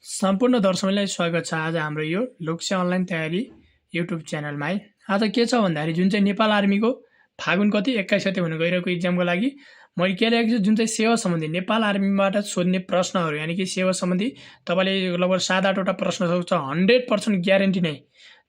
सम्पूर्ण दर्शकलाई स्वागत छ। आज हाम्रो यो लोकसेवा अनलाइन तयारी युट्युब च्यानलमा है। आज के छ भन्दाखेरि जुन चाहिँ नेपाल आर्मीको फागुन कति 21 गते हुन गइरहेको इक्जामको लागि मैले के ल्याएको छु, जुन चाहिँ सेवा सम्बन्धी नेपाल आर्मीबाट सोध्ने प्रश्नहरू, यानि कि सेवा सम्बन्धी तपाईँले लगभग 7-8 वटा प्रश्न सक्छ। 100% ग्यारेन्टी नै,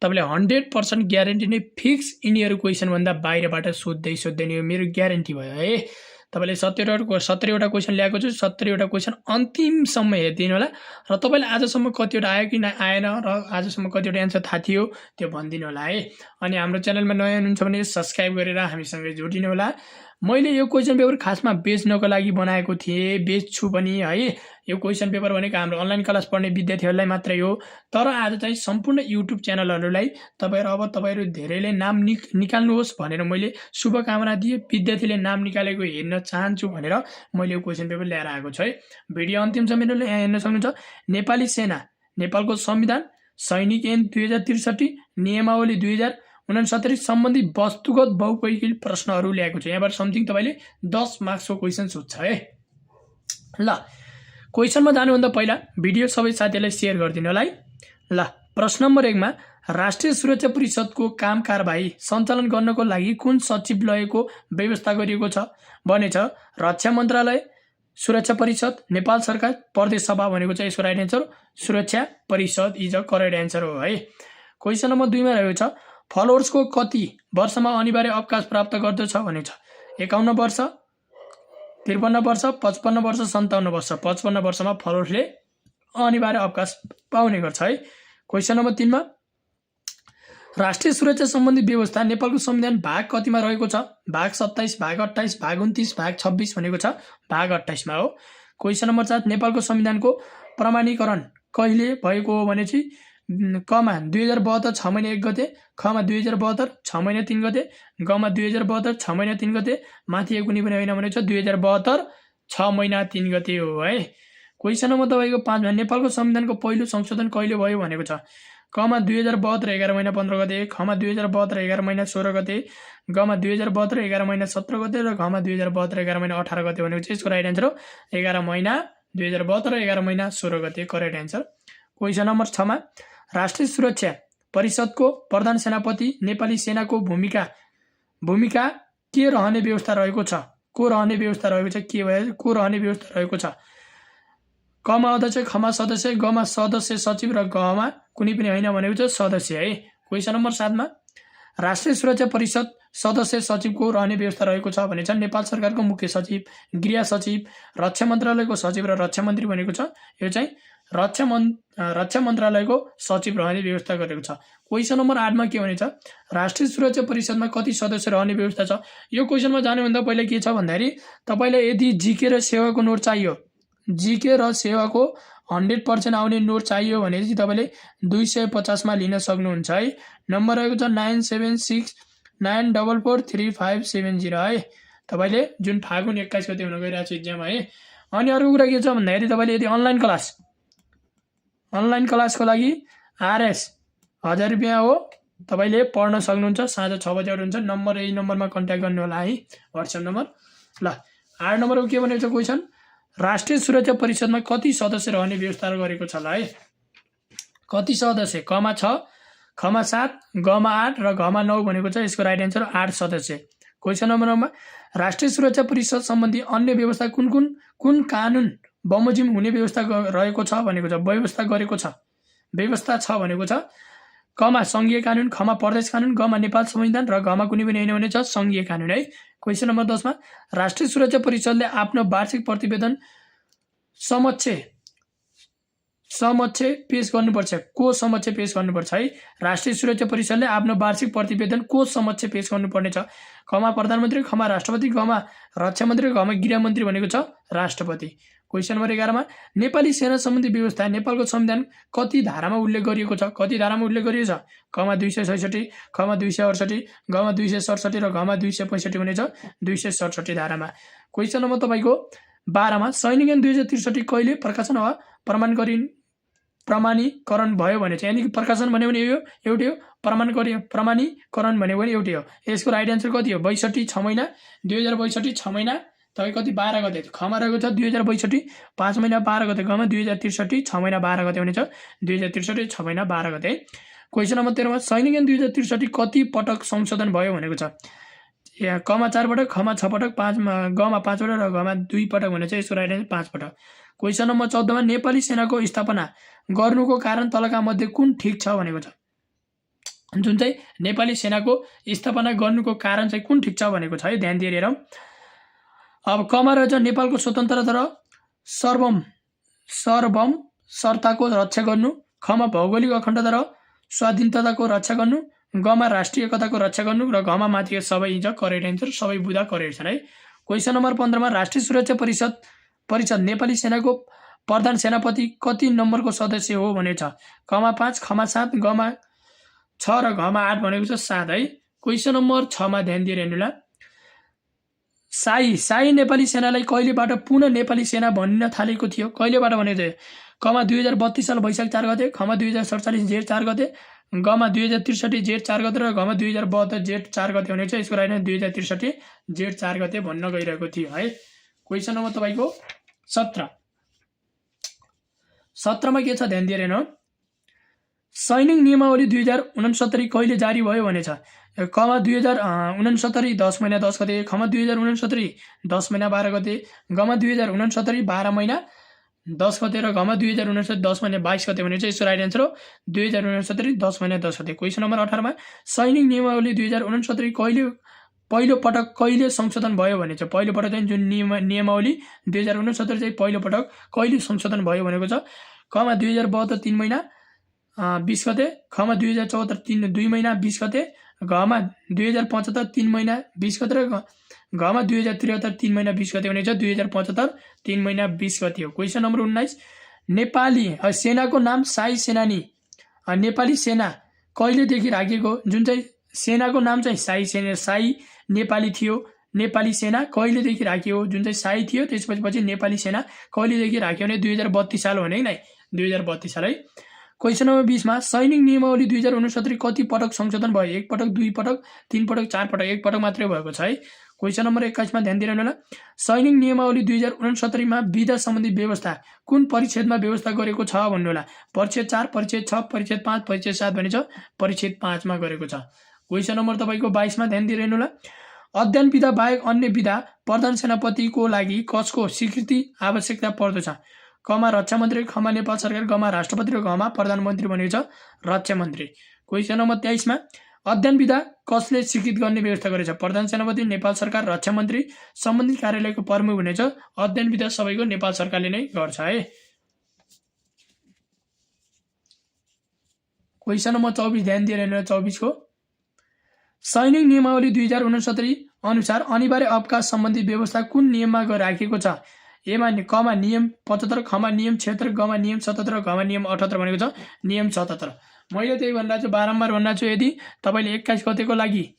तपाईँले 100% ग्यारेन्टी नै फिक्स यिनीहरू क्वेसनभन्दा बाहिरबाट सोध्दैन, यो मेरो ग्यारेन्टी भयो है। तपाईँले 70वटा क्वेसन ल्याएको छु। 70वटा क्वेसन अन्तिमसम्म हेरिदिनु होला र तपाईँले आजसम्म कतिवटा आयो कि आएन र आजसम्म कतिवटा एन्सर थाहा थियो त्यो भनिदिनु होला है। अनि हाम्रो च्यानलमा नयाँ हुनुहुन्छ भने सब्सक्राइब गरेर हामीसँग जोडिनु होला। मैले यो क्वेसन पेपर खासमा बेच्नको लागि बनाएको थिएँ, बेच्छु पनि है। यो क्वेसन पेपर भनेको हाम्रो अनलाइन क्लास पढ्ने विद्यार्थीहरूलाई मात्रै हो, तर आज चाहिँ सम्पूर्ण युट्युब च्यानलहरूलाई तपाईँहरू धेरैले नाम निकाल्नुहोस् भनेर मैले शुभकामना दिएँ। विद्यार्थीले नाम निकालेको हेर्न चाहन्छु भनेर मैले यो क्वेसन पेपर ल्याएर आएको छु है। भिडियो अन्तिमसम्म यहाँ हेर्न सक्नुहुन्छ। नेपाली सेना, नेपालको संविधान, सैनिक ऐन 2063, नियमावली 2069 सम्बन्धी वस्तुगत बहुपयोगी प्रश्नहरू ल्याएको छु। यहाँबाट समथिङ तपाईँले 10 मार्क्सको क्वेसन सोध्छ है। ल, क्वेसनमा जानुभन्दा पहिला भिडियो सबै साथीहरूलाई सेयर गरिदिनु होला है। ल, प्रश्न नम्बर 1 मा राष्ट्रिय सुरक्षा परिषदको काम कारबाही सञ्चालन गर्नको लागि कुन सचिवालयको व्यवस्था गरिएको छ भनेछ? रक्षा मन्त्रालय, सुरक्षा परिषद, नेपाल सरकार, प्रदेश सभा भनेको चाहिँ यसको राइट एन्सर सुरक्षा परिषद इज अ करेक्ट एन्सर हो है। क्वेसन नम्बर 2 मा रहेको छ फलोवर्सको कति वर्षमा अनिवार्य अवकाश प्राप्त गर्दछ भनेछ? 51 वर्ष, 53 वर्ष, 55 वर्ष, 57 वर्ष। 55 वर्षमा फलोवर्सले अनिवार्य अवकाश पाउने गर्छ है। क्वेसन नम्बर 3 मा राष्ट्रिय सुरक्षा सम्बन्धी व्यवस्था नेपालको संविधान भाग कतिमा रहेको छ? भाग 27, भाग 28, भाग 29, भाग 26 भनेको छ भाग 28 मा हो। क्वेसन नम्बर 4 नेपालको संविधानको प्रमाणीकरण कहिले भएको हो भनेपछि कमा 2072 6 महिना 1 गते, खमा 2072 6 महिना 3 गते, गमा 2072 6 महिना 3 गते, माथि कुनै पनि होइन भनेको छ 2072 6 महिना 3 गते हो है। क्वेसन नम्बर तपाईँको 5 मा नेपालको संविधानको पहिलो संशोधन कहिले भयो भनेको छ? कमा 2072 11 महिना 15 गते, खमा 2072 11 महिना 16 गते, गमा 2072 11 महिना 17 गते र घमा 2072 11 महिना 18 गते भनेको चाहिँ यसको राइट एन्सर हो 11 महिना 2072 11 महिना 16 गते करेक्ट एन्सर। क्वेसन नम्बर 6 मा राष्ट्रिय सुरक्षा परिषदको प्रधान सेनापति नेपाली सेनाको भूमिका के रहने व्यवस्था रहेको छ? को रहने व्यवस्था रहेको छ? के भयो? को रहने व्यवस्था रहेको छ? कमा अध्यक्ष, खमा सदस्य, गमा सदस्य सचिव र गमा कुनै पनि होइन भनेको छ सदस्य है। क्वेसन नम्बर 7 मा राष्ट्रिय सुरक्षा परिषद सदस्य सचिवको रहने व्यवस्था रहेको छ भनेछ? नेपाल सरकारको मुख्य सचिव, गृह सचिव, रक्षा मन्त्रालयको सचिव र रक्षा मन्त्री भनेको छ यो चाहिँ रक्षा मन्त्रालयको सचिव रहने व्यवस्था गरेको छ। क्वेसन नम्बर 8 मा के भनेछ? राष्ट्रिय सुरक्षा परिषदमा कति सदस्य रहने व्यवस्था छ? यो क्वेसनमा जानुभन्दा पहिला के छ भन्दाखेरि तपाईँलाई यदि जीके र सेवाको नोट चाहियो, जीके र सेवाको 100% आउने नोट चाहियो भने चाहिँ तपाईँले 250 मा लिन सक्नुहुन्छ है। नम्बर रहेको छ 9769443570 है। तपाईँले जुन फागुन 21 गते हुन गइरहेको छ इक्जाम है। अनि अर्को कुरा के छ भन्दाखेरि तपाईँले यदि अनलाइन क्लासको लागि RS 1000 रुपियाँ हो, तपाईँले पढ्न सक्नुहुन्छ। साँझ 6 बजे हुन्छ। नम्बर यही नम्बरमा कन्ट्याक्ट गर्नु होला है, व्हाट्सएप नम्बर। ल, 8 नम्बरको के भनेको छ क्वेसन? राष्ट्रिय सुरक्षा परिषदमा कति सदस्य रहने व्यवस्था गरेको छ ल है? कति सदस्य? कमा 6, खमा 7, गमा 8 र घमा 9 भनेको छ यसको राइट एन्सर 8 सदस्य। क्वेसन नम्बर 9 मा राष्ट्रिय सुरक्षा परिषद सम्बन्धी अन्य व्यवस्था कुन कानुन बमोजिम हुने व्यवस्था रहेको छ भनेको छ? व्यवस्था छ भनेको छ कमा संघीय कानुन, खमा प्रदेश कानुन, गमा नेपाल संविधान र घमा कुनै पनि होइन भने छ संघीय कानुन है। क्वेसन नम्बर 10 मा राष्ट्रिय सुरक्षा परिषदले आफ्नो वार्षिक प्रतिवेदन समक्ष पेश गर्नुपर्छ? को समक्ष पेश गर्नुपर्छ है? राष्ट्रिय सुरक्षा परिषदले आफ्नो वार्षिक प्रतिवेदन को समक्ष पेश गर्नुपर्नेछ? खमा प्रधानमन्त्री, खमा राष्ट्रपति, घमा रक्षा मन्त्री, घमा गृह मन्त्री भनेको छ राष्ट्रपति। क्वेसन नम्बर 11 मा नेपाली सेना सम्बन्धी व्यवस्था नेपालको संविधान कति धारामा उल्लेख गरिएको छ? कति धारामा उल्लेख गरिएको छ? कमा 266, खमा 268, गमा 267 र घमा 265 भनेको छ 267 धारामा। क्वेसन नम्बर तपाईँको 12 मा सैनिक ऐन 2063 कहिले प्रकाशन वा प्रमाणीकरण भयो भने चाहिँ, यानी कि प्रकाशन भन्यो भने यो एउटै हो, प्रमाणीकरण भन्यो भने एउटै हो। यसको राइट एन्सर कति हो? 62 6 महिना 2062 6 महिना तपाईँ कति 12 गते खमा रहेको छ 2062 5 महिना 12 गते गमा 2063 6 महिना 12 गते हुनेछ 2063 6 महिना 12 गते। क्वेसन नम्बर 13 मा सैनिक ऐन 2063 कति पटक संशोधन भयो भनेको छ। यहाँ कमा 4 पटक खमा 6 पटक 5 गमा 5 पटक र गमा 2 पटक हुनेछ। यसको राइट आन्सर 5 पटक। क्वेसन नम्बर 14 मा नेपाली सेनाको स्थापना गर्नुको कारण तलका मध्ये कुन ठीक छ भनेको छ। जुन चाहिँ नेपाली सेनाको स्थापना गर्नुको कारण चाहिँ कुन ठीक छ भनेको छ है, ध्यान दिएर हेरौँ। अब कमा रहेछ नेपालको स्वतन्त्रता र सार्वभौमताको रक्षा गर्नु, खमा भौगोलिक अखण्डता र स्वाधीनताको रक्षा गर्नु, गमा राष्ट्रिय एकताको रक्षा गर्नु र घमा माथि सबै करेक्ट आन्सर, सबै बुदा करेक्ट छन् है। क्वेसन नम्बर 15 मा राष्ट्रिय सुरक्षा परिषद नेपाली सेनाको प्रधान सेनापति कति नम्बरको सदस्य हो भनेको छ। कमा 5 खमा 7 गमा 6 र घमा 8 भनेको छ 7 है। क्वेसन नम्बर 6 मा ध्यान दिएर हेर्नुला। शाही नेपाली सेनालाई कहिलेबाट पुनः नेपाली सेना भनिन थालेको थियो, कहिलेबाट भनेको थियो। कमा 2032 साल वैशाख 4 गते, खमा 2047 जेठ 4 गते, गमा 2063 जेठ 4 गते र घमा 2072 जेठ 4 गते हुनेछ। यसको राइट 2063 जेठ 4 गते भन्न गइरहेको थियो है। क्वेसन नम्बर तपाईको 17 मा के छ ध्यान दिएर हेर्नु। सैनिक नियमावली 2069 कहिले जारी भयो भनेछ। कमा 2069 10 महिना 10 गते, खमा 2069 10 महिना 12 गते, गमा 2069 12 महिना 10 गते र घमा 2069 10 महिना 22 गते हुनेछ। यसको राइट आन्सर हो 2069 10 महिना 10 गते। क्वेसन नम्बर 18 मा सैनिक नियमावली 2069 पहिलो पटक कहिले संशोधन भयो भनेछ। पहिलो पटक चाहिँ जुन नियमावली 2069 चाहिँ पहिलो पटक कहिले संशोधन भयो भनेको छ। कमा 2072 3 महिना 20 गते, खमा 2074 2 महिना 20 गते, घमा 2075 3 महिना 20 गते र घमा 2073 3 महिना 20 गते हुनेछ। 2075 3 महिना 20 गते हो। क्वेसन नम्बर 19 नेपाली सेनाको नाम शाही सेनानी नेपाली सेना कहिलेदेखि राखिएको। जुन चाहिँ सेनाको नाम चाहिँ शाही नेपाली थियो। नेपाली सेना कहिलेदेखि राखियो, जुन चाहिँ शाही थियो त्यसपछि नेपाली सेना कहिलेदेखि राख्यो भने 2032 साल हो नि 2032 साल है। क्वेसन नम्बर 20 मा सैनिक नियमावली 2069 कति पटक संशोधन भयो। 1 पटक 2 पटक 3 पटक 4 पटक, 1 पटक मात्रै भएको छ है। क्वेसन नम्बर 21 मा ध्यान दिइरहनु होला। सैनिक नियमावली 2069 मा विधा सम्बन्धी व्यवस्था कुन परिच्छेदमा व्यवस्था गरेको छ भन्नु होला। परिच्छेद 4, परिच्छेद 6, परिच्छेद 5, परिच्छेद 7 भनेछ परिच्छेद 5 मा गरेको छ। क्वेसन नम्बर तपाईको 22 मा ध्यान दिइरहनु होला। अध्ययन विधा बाहेक अन्य विधा प्रधान सेनापतिको लागि कसको स्वीकृति आवश्यकता पर्दछ। कमा रक्षा मन्त्री, खमा नेपाल सरकार, गमा राष्ट्रपति र घमा प्रधानमन्त्री भनेको छ रक्षा मन्त्री। क्वेसन नम्बर 23 मा अध्ययन विधा कसले स्वीकृत गर्ने व्यवस्था गरेछ। प्रधान सेनापति, नेपाल सरकार, रक्षा मन्त्री, सम्बन्धित कार्यालयको प्रमुख भनेछ। अध्ययन विधा सबैको नेपाल सरकारले नै गर्छ है। क्वेसन नम्बर 24 ध्यान दिएर हेर्नु। 24 को सैनिक नियमावली 2069 अनुसार अनिवार्य अवकाश सम्बन्धी व्यवस्था कुन नियममा राखिएको छ। एमा कमा नियम 75, खमा नियम 76, गमा नियम 77, घमा नियम 78 भनेको छ नियम 77। मैले त्यही भनिरहेको छु, बारम्बार भनिरहेको छु, यदि तपाईले 21 गतेको लागि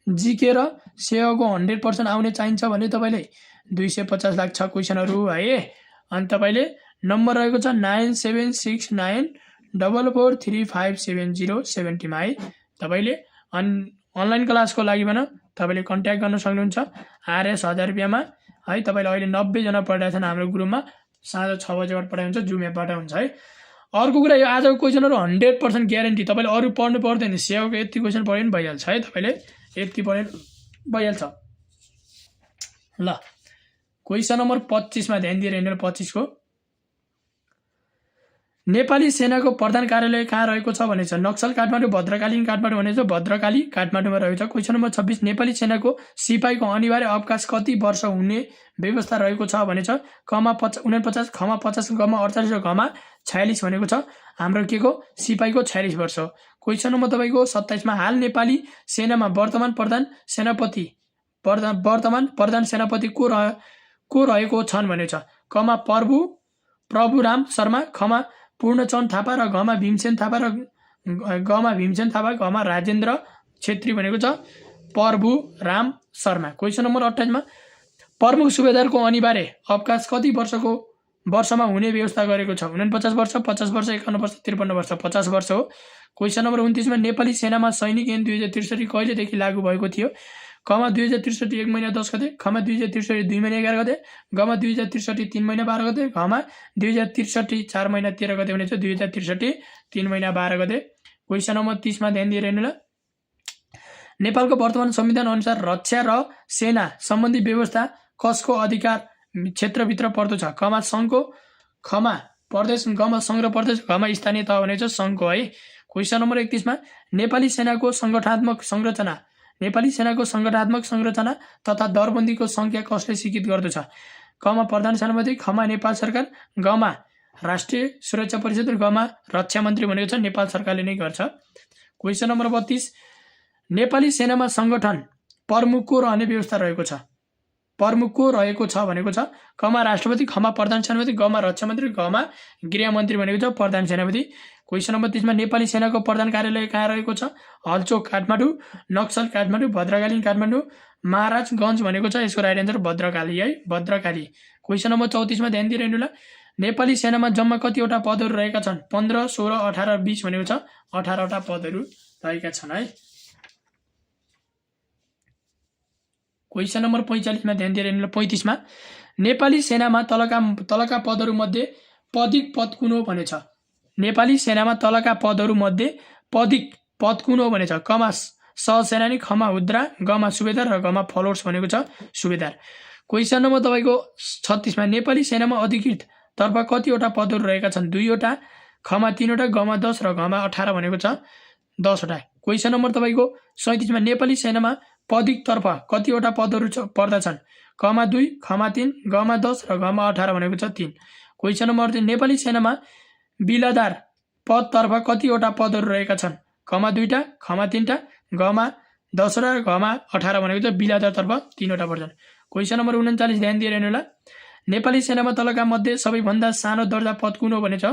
जीके र सेवाको 100% आउने चाहिन्छ भने तपाईले 250 लाख छ क्वेसनहरु है। अनि तपाईले नम्बर रहेको छ 976944357070 मा है। तपाईले अनलाइन क्लासको लागि भने तपाईले कन्ट्याक्ट गर्न सक्नुहुन्छ। आरएस 1000 रुपैयाँमा है। तपाईले अहिले 90 जना पढाएको छन् हाम्रो ग्रुपमा। साँझ 6 बजेबाट पढाइ हुन्छ, जुम एपबाट हुन्छ है। अर्को कुरा, यो आजको क्वेसनहरु 100% ग्यारेन्टी। तपाईले अरु पढ्नु पर्दैन, सेवाको यति क्वेसन पढ्यो नि भइहाल्छ है। तपाईले यति पढ्यो भइहाल्छ ल। क्वेसन नम्बर 25 मा ध्यान दिएर हेर्नु। 25 को नेपाली सेनाको प्रधान कार्यालय कहाँ रहेको छ भनेछ। नक्सल काठमाडौँ, भद्रकाली काठमाडौँ भनेछ भद्रकाली काठमाडौँमा रहेको छ। क्वेसन नम्बर 26 नेपाली सेनाको सिपाहीको अनिवार्य अवकाश कति वर्ष हुने व्यवस्था रहेको छ भनेछ। कमा 49, खमा 50, गमा 48 र घमा 46 भनेको छ हाम्रो के को सिपाहीको 46 वर्ष हो। क्वेसन नम्बर तपाईको 27 मा हाल नेपाली सेनामा वर्तमान प्रधान सेनापति को रहेको छन् भनेछ। कमा प्रभुराम शर्मा, खमा पूर्णचन्द्र थापा र घमा भीमसेन थापा र घमा राजेन्द्र छेत्री भनेको छ प्रभुराम शर्मा। क्वेसन नम्बर 28 मा प्रमुख सुबेदारको अनिवार्य अवकाश कति वर्षमा हुने व्यवस्था गरेको छ। 49 वर्ष, 50 वर्ष, 51 वर्ष, 53 वर्ष, 50 वर्ष हो। क्वेसन नम्बर 29 मा नेपाली सेनामा सैनिक ऐन 2063 कहिलेदेखि लागू भएको थियो। कमा 2063 1 महिना 10 गते, खमा 2063 2 महिना 11 गते, गमा 2063 3 महिना 12 गते, घमा 2063 4 महिना 13 गते भनेको छ 2063 3 महिना 12 गते। क्वेसन नम्बर 30 मा ध्यान दिएर हेर्नु ल। नेपालको वर्तमान संविधान अनुसार रक्षा र सेना सम्बन्धी व्यवस्था कसको अधिकार क्षेत्रभित्र पर्दछ? कमा सङ्घको, खमा प्रदेश, गमा सङ्घ र प्रदेश, घमा स्थानीय तह भनेको छ सङ्घको है। क्वेसन नम्बर 31 मा नेपाली सेनाको संगठनात्मक संरचना तथा दरबन्दीको संख्या कसले स्वीकृत गर्दछ? कमा प्रधान सेनापति, खमा नेपाल सरकार, गमा राष्ट्रिय सुरक्षा परिषद र गमा रक्षा मन्त्री भनेको छ नेपाल सरकारले नै गर्छ। क्वेसन नम्बर 32 नेपाली सेनामा संगठन प्रमुखको रहने व्यवस्था रहेको छ? प्रमुखको रहेको छ भनेको छ कमा राष्ट्रपति, खमा प्रधान सेनापति, गमा रक्षा मन्त्री, गमा गृह मन्त्री भनेको छ प्रधान सेनापति। क्वेसन नम्बर 30 मा नेपाली सेनाको प्रधान कार्यालय कहाँ रहेको छ? हलचोक काठमाडौँ, नक्सल काठमाडौँ, भद्रकाली काठमाडौँ, महाराजगञ्ज भनेको छ यसको राइट एन्सर भद्रकाली है, भद्रकाली। क्वेसन नम्बर 34 मा ध्यान दिएर हेर्नु ल। नेपाली सेनामा जम्मा कतिवटा पदहरू रहेका छन्? 15 16 18 20 भनेको छ 18 वटा पदहरू रहेका छन् है। क्वेसन नम्बर 45 मा ध्यान दिएर हेर्नु ल। 35 मा नेपाली सेनामा तलका पदहरू मध्ये पदिक पद कुन हो भनेछ? नेपाली सेनामा तलका पदहरू मध्ये पदिक पद कुन हो भनेछ? कमा सहसेनानी, खमा हुद्रा, गमा सुबेदार र गमा फलोर्स भनेको छ सुबेदार। क्वेसन नम्बर तपाईको 36 मा नेपाली सेनामा अधिकृत तर्फ कतिवटा पदहरू रहेका छन्? 2 वटा, खमा 3 वटा, गमा 10 र गमा 18 भनेको छ 10 वटा। क्वेसन नम्बर तपाईको 37 मा नेपाली सेनामा पदिक तर्फ कतिवटा पदहरू पर्दछन्? कमा 2, खमा 3, गमा 10 र गमा 18 भनेको छ 3। क्वेसन नम्बर 3 नेपाली सेनामा बिलादार पद तर्फ कतिवटा पदहरू रहेका छन्? कमा 2 टा, खमा 3 टा, गमा 10 र गमा 18 भनेको छ बिलादार तर्फ 3 वटा पर्छन्। क्वेसन नम्बर 39 ध्यान दिएर हेर्नु ल। नेपाली सेनामा तलका मध्ये सबैभन्दा सानो दर्जा पद कुन हो भनेछ?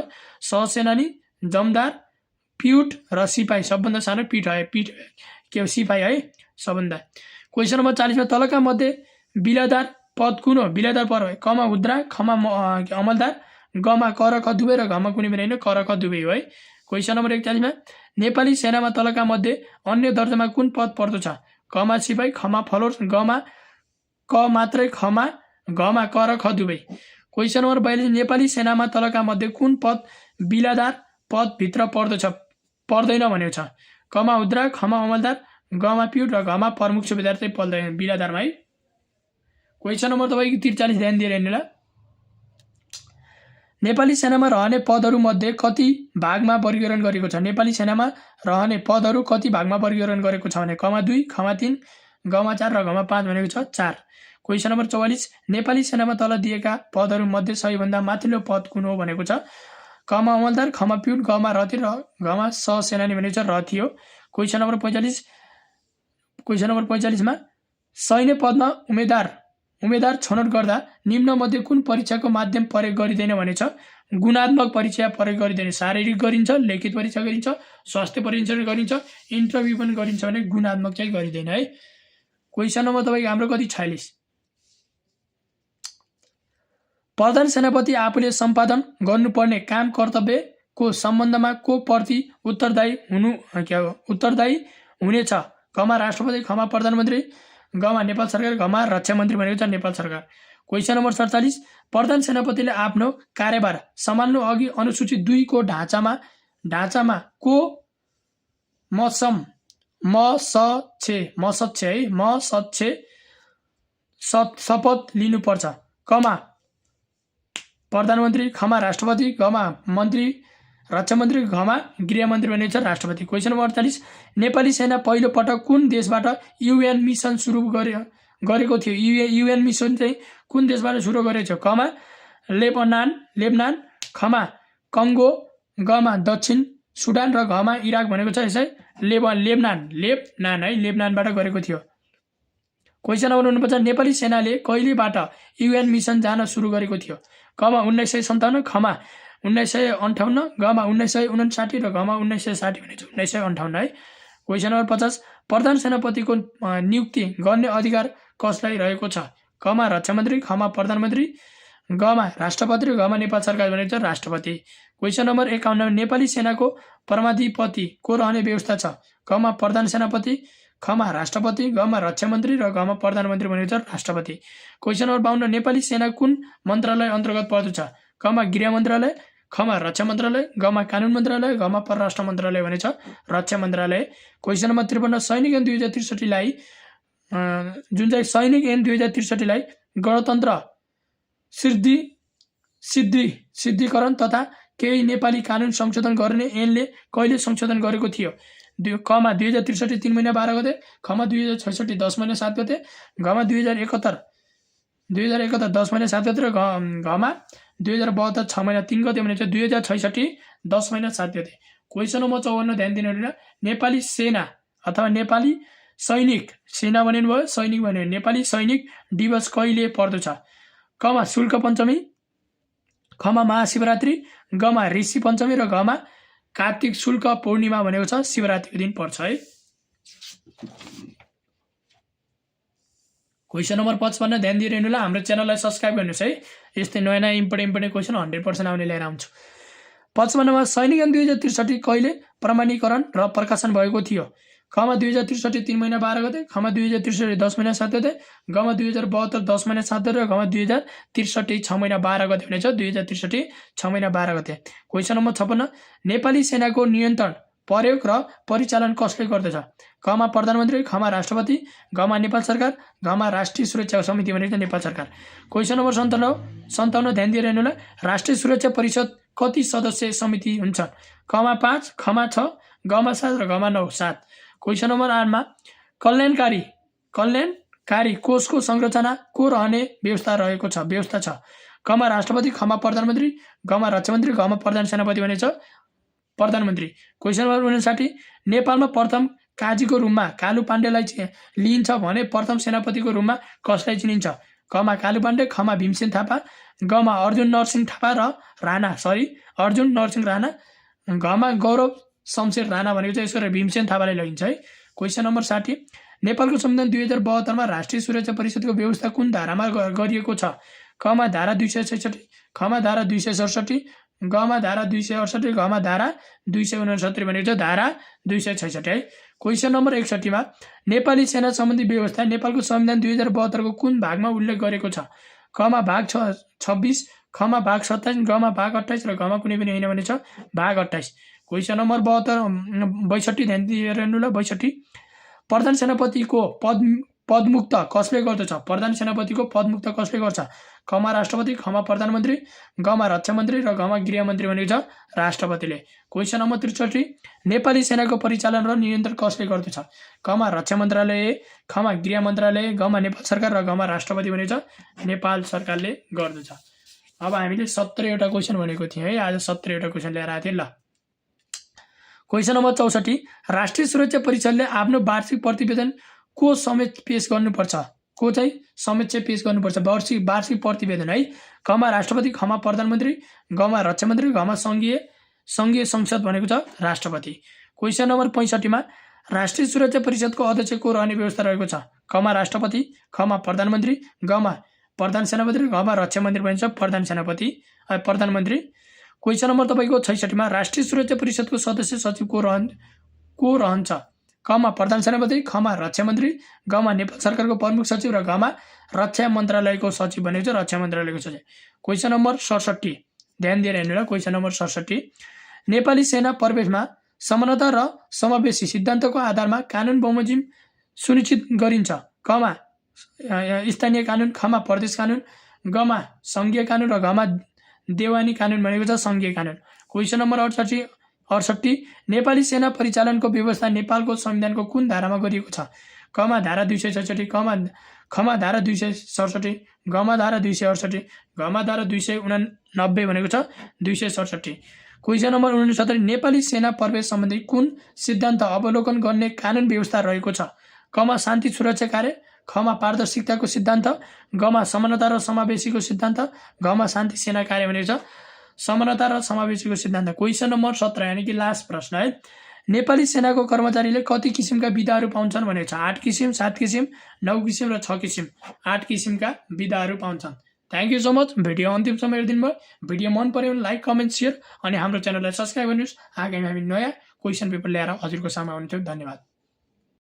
सहसेनानी, जमदार, पिउट र सिपाही। सबभन्दा सानो पिट के सिपाही है सबभन्दा। क्वेसन नम्बर 40 मा तलका मध्ये बिलादार पद कुन हो? बिलादार पद हो कमा हुद्रा, खमा अमलदार, गमा कर ख दुबे र घमा कुनै पनि होइन कर ख दुबे हो है। क्वेसन नम्बर 41 मा नेपाली सेनामा तलका मध्ये अन्य दर्जामा कुन पद पर्दछ? कमा सिपाही, खमा फलोर्स, गमा क मात्रै, खमा घमा कर ख दुबे। क्वेसन नम्बर 42 नेपाली सेनामा तलका मध्ये कुन पद बिलादार पद भित्र पर्दछ? पर्दैन भनेको छ? कमा हुद्रा, खमा अमलदार, गमा पिउट र घमा प्रमुख सुबेदार चाहिँ पर्दैन बिलादारमा है। क्वेसन नम्बर तपाईको 43 ध्यान दिएर हेर्नु ल। नेपाली सेनामा रहने पदहरू मध्ये कति भागमा वर्गीकरण गरेको छ? नेपाली सेनामा रहने पदहरू कति भागमा वर्गीकरण गरेको छ भने कमा 2, खमा 3, गमा 4 र घमा 5 भनेको छ 4। क्वेसन नम्बर 44 नेपाली सेनामा तल दिएका पदहरू मध्ये सबैभन्दा माथिल्लो पद कुन हो भनेको छ? कमा अमलदार, खमा पिउट, गमा रथी र घमा सहसेनानी भनेको छ रथी हो। क्वेसन नम्बर 45 मा सैन्य पदमा उम्मेदवार छनौट गर्दा निम्न मध्ये कुन परीक्षाको माध्यम प्रयोग गरिँदैन भनेछ? गुणात्मक परीक्षा प्रयोग गरिँदैन। शारीरिक गरिन्छ, लिखित परीक्षा गरिन्छ, स्वास्थ्य परीक्षण गरिन्छ, इन्टरभ्यू पनि गरिन्छ भने गुणात्मक चाहिँ गरिँदैन है। क्वेसन नम्बर तपाईको हाम्रो कति 46 प्रधान सेनापति आफूले सम्पादन गर्नुपर्ने काम कर्तव्यको सम्बन्धमा को प्रति उत्तरदायी हुनेछ? कमा राष्ट्रपति, खमा प्रधानमन्त्री, गमा नेपाल सरकार, गमा रक्षा मन्त्री भनेको छ नेपाल सरकार। क्वेसन नम्बर 47 प्रधान सेनापतिले आफ्नो कार्यभार सम्हाल्नु अघि अनुसूची 2 को ढाँचामा को शपथ लिनुपर्छ? कमा प्रधानमन्त्री, खमा राष्ट्रपति, गमा मन्त्री रक्षा मन्त्री, घमा गृह मन्त्री भनेको छ राष्ट्रपति। क्वेसन नम्बर 48 नेपाली सेना पहिलो पटक कुन देशबाट UN मिसन सुरु गरेको थियो? UN मिसन चाहिँ कुन देशबाट सुरु गरेको थियो? कमा लेबनान, खमा कङ्गो, गमा दक्षिण सुडान र घमा इराक भनेको छ यसै लेबनान है लेबनानबाट गरेको थियो। क्वेसन नम्बर 49 नेपाली सेनाले कहिलेबाट UN मिसन जान सुरु गरेको थियो? कमा 1957, खमा 1958, गमा 1959 र घमा 1960 भनेको छ 1958 है। क्वेसन नम्बर 50 प्रधान सेनापतिको नियुक्ति गर्ने अधिकार कसलाई रहेको छ? कमा रक्षा मन्त्री, खमा प्रधानमन्त्री, गमा राष्ट्रपति र घमा नेपाल सरकार भनेको छ राष्ट्रपति। क्वेसन नम्बर 51 नेपाली सेनाको परमाधिपति को रहने व्यवस्था छ? कमा प्रधान सेनापति, खमा राष्ट्रपति, गमा रक्षा मन्त्री र गमा प्रधानमन्त्री भनेको छ राष्ट्रपति। क्वेसन नम्बर 52 नेपाली सेना कुन मन्त्रालय अन्तर्गत पर्दछ? कमा गृह मन्त्रालय, खमा रक्षा मन्त्रालय, गमा कानुन मन्त्रालय, गमा परराष्ट्र मन्त्रालय भनेछ रक्षा मन्त्रालय। क्वेसन नम्बर 53 सैनिक ऐन 2063 लाई जुन चाहिँ सैनिक ऐन 2063 लाई गणतन्त्र सिद्धिकरण तथा केही नेपाली कानुन संशोधन गर्ने ऐनले कहिले संशोधन गरेको थियो? कमा 2063 3 महिना 12 गते, खमा 2066 10 महिना 7 गते, गमा 2071 10 महिना 7 गते र घमा 2072 6 महिना 3 गते भनेको छ 2066 10 महिना 7 गते। क्वेसन नम्बर 54 ध्यान दिनु। नेपाली सेना अथवा नेपाली सैनिक, सेना भन्नु भयो सैनिक भन्यो, नेपाली सैनिक दिवस कहिले पर्दछ? कमा शुल्क पञ्चमी, खमा महाशिवरात्रि, गमा ऋषि पञ्चमी र गमा कार्तिक शुल्क पूर्णिमा भनेको छ शिवरात्रिको दिन पर्छ है। क्वेसन नम्बर 55 ध्यान दिइरहनु होला। हाम्रो च्यानललाई सब्स्क्राइब गर्नुहोस् है, यस्तै नयाँ नयाँ इम्पोर्टेन्ट क्वेसन 100% आउने लिएर आउँछु। 55 मा सैनिक ऐन 2063 कहिले प्रमाणीकरण र प्रकाशन भएको थियो? खमा 2063 3 महिना 12 गते, खमा 2063 10 महिना 7 गते, गमा 2072 10 महिना 7 गते र गमा 2063 6 महिना 12 गते भनेछ 2063 6 महिना 12 गते। क्वेसन नम्बर 56 नेपाली सेनाको नियन्त्रण, प्रयोग र परिचालन कसले गर्दछ? कमा प्रधानमन्त्री, खमा राष्ट्रपति, गमा नेपाल सरकार, गमा राष्ट्रिय सुरक्षा समिति भनेको नेपाल सरकार। क्वेसन नम्बर 57 ध्यान दिइरहनु होला। राष्ट्रिय सुरक्षा परिषद कति सदस्य समिति हुन्छ? कमा 5, खमा 6, गमा 7 र गमा 9 7। क्वेसन नम्बर 8 मा कल्याणकारी कोषको संरचना को रहने व्यवस्था छ? कमा राष्ट्रपति, खमा प्रधानमन्त्री, गमा रक्षा मन्त्री, गमा प्रधान सेनापति भनेछ प्रधानमन्त्री। क्वेसन नम्बर 59 नेपालमा प्रथम काजीको रूपमा कालु पाण्डेलाई लिइन्छ भने प्रथम सेनापतिको रूपमा कसलाई चिनिन्छ? कमा कालु पाण्डे, खमा भीमसेन थापा, गमा अर्जुन नरसिंह थापा र अर्जुन नरसिंह राणा, गमा गौरव शमशेर राणा भनेको चाहिँ यसको भीमसेन थापालाई लगिन्छ है। क्वेसन नम्बर 60 नेपालको संविधान 2072 मा राष्ट्रिय सुरक्षा परिषदको व्यवस्था कुन धारामा गरिएको छ? कमा धारा 266, खमा धारा 267, गमा धारा 268, गमा धारा 269 भनेको छ धारा 266 है। क्वेसन नम्बर 61 मा नेपाली सेना सम्बन्धी व्यवस्था नेपालको संविधान 2072 को कुन भागमा उल्लेख गरेको छ? कमा भाग 26, खमा भाग 27, गमा भाग 28 र गमा कुनै पनि होइन भनेछ भाग 28। क्वेसन नम्बर 62 ध्यान दिएर हेर्नु ल। 62 प्रधान सेनापतिको पदमुक्त कसले गर्दछ? प्रधान सेनापतिको पदमुक्त कसले गर्छ? कमा राष्ट्रपति, खमा प्रधानमन्त्री, गमा रक्षा मन्त्री र गमा गृह मन्त्री भनेको छ राष्ट्रपतिले। क्वेसन नम्बर 63 नेपाली सेनाको परिचालन र नियन्त्रण कसले गर्दछ? कमा रक्षा मन्त्रालय, खमा गृह मन्त्रालय, गमा नेपाल सरकार र गमा राष्ट्रपति भनेको छ नेपाल सरकारले गर्दछ। अब हामीले 17 वटा क्वेसन भनेको थियौँ है, आज 17 वटा क्वेसन लिएर आएको थिएँ ल। क्वेसन नम्बर 64 राष्ट्रिय सुरक्षा परिषदले आफ्नो वार्षिक प्रतिवेदन को समेत पेश गर्नुपर्छ? को चाहिँ समेत चाहिँ पेश गर्नुपर्छ वार्षिक प्रतिवेदन है। कमा राष्ट्रपति, खमा प्रधानमन्त्री, गमा रक्षा मन्त्री, गमा संघीय संसद भनेको छ राष्ट्रपति। क्वेसन नम्बर 65 मा राष्ट्रिय सुरक्षा परिषदको अध्यक्ष को रहने व्यवस्था रहेको छ? कमा राष्ट्रपति, खमा प्रधानमन्त्री, गमा प्रधान सेनापति, गमा रक्षा मन्त्री भनिन्छ प्रधानमन्त्री। क्वेसन नम्बर तपाईको 66 मा राष्ट्रिय सुरक्षा परिषदको सदस्य सचिव को रहन्छ? कमा प्रधान सेनापति, खमा रक्षा मन्त्री, गमा नेपाल सरकारको प्रमुख सचिव र गमा रक्षा मन्त्रालयको सचिव भनेको छ रक्षा मन्त्रालयको सचिव। क्वेसन नम्बर 67 ध्यान दिएर हेर्नु ल। क्वेसन नम्बर 67 नेपाली सेना प्रवेशमा समानता र समावेशी सिद्धान्तको आधारमा कानुन बमोजिम सुनिश्चित गरिन्छ? कमा स्थानीय कानुन, खमा प्रदेश कानुन, गमा संघीय कानुन र गमा देवानी कानुन भनेको छ संघीय कानुन। क्वेसन नम्बर 68 नेपाली सेना परिचालनको व्यवस्था नेपालको संविधानको कुन धारामा गरिएको छ? कमा धारा 266, खमा धारा 267, गमा धारा 268, गमा धारा 289 भनेको छ 267। क्वेसन नम्बर 69 नेपाली सेना प्रवेश सम्बन्धी कुन सिद्धान्त अवलोकन गर्ने कानुन व्यवस्था रहेको छ? कमा शान्ति सुरक्षा कार्य, खमा पारदर्शिताको सिद्धान्त, गमा समानता र समावेशीको सिद्धान्त, गमा शान्ति सेना कार्य भनेको छ समानता र समावेशीको सिद्धान्त। क्वेसन नम्बर 17 यानी कि लास्ट प्रश्न है। नेपाली सेनाको कर्मचारीले कति किसिमका बिदाहरू पाउँछन् भनेको छ? 8 किसिम, 7 किसिम, 9 किसिम र 6 किसिम। 8 किसिमका बिदाहरू पाउँछन्। Thank you so much. Video अन्तिमसम्म हेरिदिनु भयो। भिडियो मन पर्यो भने लाइक, कमेन्ट, शेयर अनि हाम्रो च्यानललाई सब्स्क्राइब गर्नुहोस्। आगामी हामी नयाँ क्वेसन पेपर ल्याएर हजुरको सामु आउनेछौँ। धन्यवाद।